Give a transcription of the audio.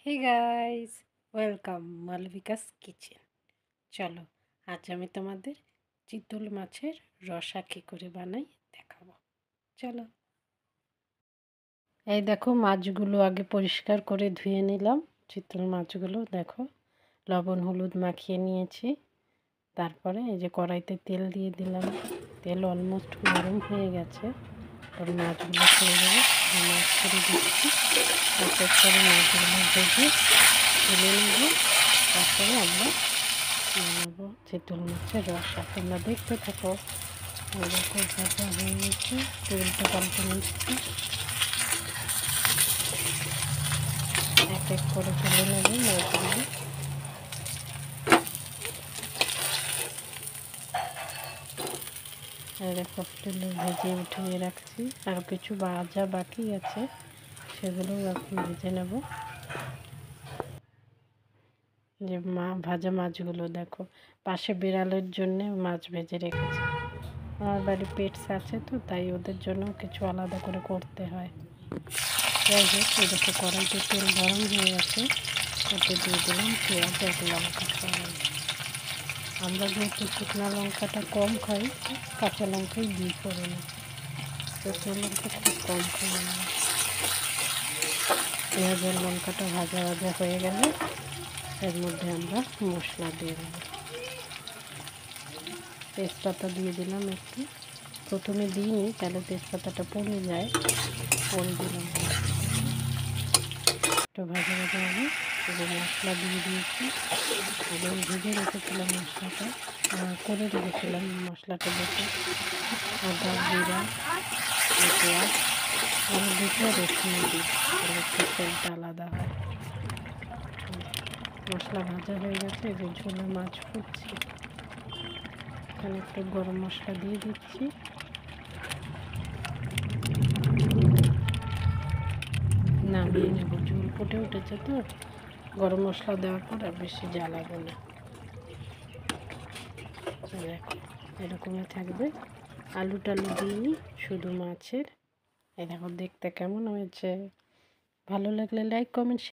হে guys, welcome Malabika's kitchen. চলো, আজ আমি তোমাদের চিতল মাছের রসা কী করে বানাই দেখাবো। চলো, এই দেখো মাছগুলো আগে পরিষ্কার করে ধুয়ে নিলাম। চিতল মাছগুলো দেখো, লবণ হলুদ মাখিয়ে নিয়েছি। তারপরে এই যে কড়াইতে তেল দিয়ে দিলাম। তেল অলমোস্ট গরম হয়ে গেছে। আর মাছগুলো ছেড়ে দেবো। মাছ ছেড়ে দিচ্ছি। এক এক করে মাছগুলো ভেজে তুলে নেব। তারপরে আমরা বানাবো চিতল মাছের রসা। তোমরা দেখতে থাকো। এরকম ভাজা হয়ে গেছে, তেলটা পাল্টে নিচ্ছি। এক এক করে তুলে নেব মাছগুলো। দেখো তেলে ভেজে উঠিয়ে রাখছি। আর কিছু ভাজা বাকি আছে, সেগুলো এখন ভেজে নেব। যে ভাজা মাছগুলো দেখো, পাশে বিড়ালের জন্য মাছ ভেজে রেখেছি। আমার বাড়ি পেটস আছে তো, তাই ওদের জন্য কিছু আলাদা করে করতে হয়। যাই হোক, এদিকে কড়াইতে তেল গরম হয়ে গেছে। ওতে দিয়ে দিলাম পেঁয়াজ আর লঙ্কা ফোড়ন। আমরা যেহেতু শুকনো লঙ্কাটা কম খাই, কাঁচা লঙ্কাই দিই ফোড়নে। শুকনো লঙ্কা খুব কম খাই আমরা। পেঁয়াজ আর লঙ্কাটা ভাজা ভাজা হয়ে গেলে এর মধ্যে আমরা মশলা দিয়ে দেবো। তেজপাতা দিয়ে দিলাম একটু। প্রথমে দিইনি, তাহলে তেজপাতাটা পড়ে যায়। পরে দিলাম। একটু ভাজা ভাজা হবে, এবার মশলা দিয়ে দিয়েছি। আগে ভেজে রেখেছিলাম মশলাটা, করে রেখেছিলাম মশলাটা দেখে। আদা জিরা পেঁয়াজ আমি দুটো রসুন দিই, তাহলে একটু তেলটা আলাদা হয়। মশলা ভাজা হয়ে গেছে, এই যে ঝোলে মাছ ফুটছি। এখানে একটু গরম মশলা দিয়ে দিচ্ছি। নামিয়ে নেব। ঝোল ফুটে উঠেছে তো, গরম মশলা দেওয়ার পর আর বেশি জ্বালাবো না। দেখো এরকমই থাকবে। আলু টালু দিইনি, শুধু মাছের। এই দেখো দেখতে কেমন হয়েছে। ভালো লাগলে লাইক কমেন্ট